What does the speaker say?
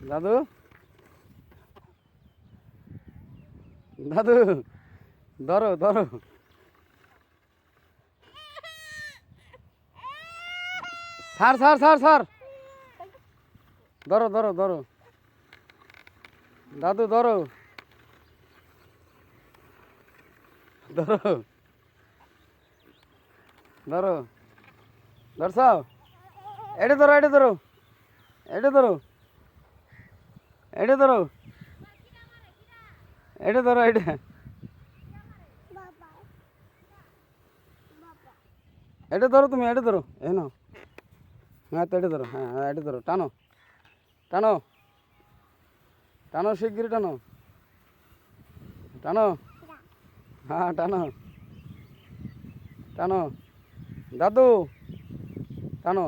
দাদু দাদু ধরো ধরো সার সার সার সার ধরো ধরো ধরো দাদু ধরো ধরো ধরো ধরছাও এটা ধরো এটা ধরো এটা ধরো এটা ধরো এটা ধরো এটা এটা ধরো তুমি এটা ধরো এ নাও হ্যাঁ তো এটা ধরো হ্যাঁ হ্যাঁ এটা ধরো টানো টানো টানো শিগগিরি টানো টানো হ্যাঁ টানো টানো দাদু টানো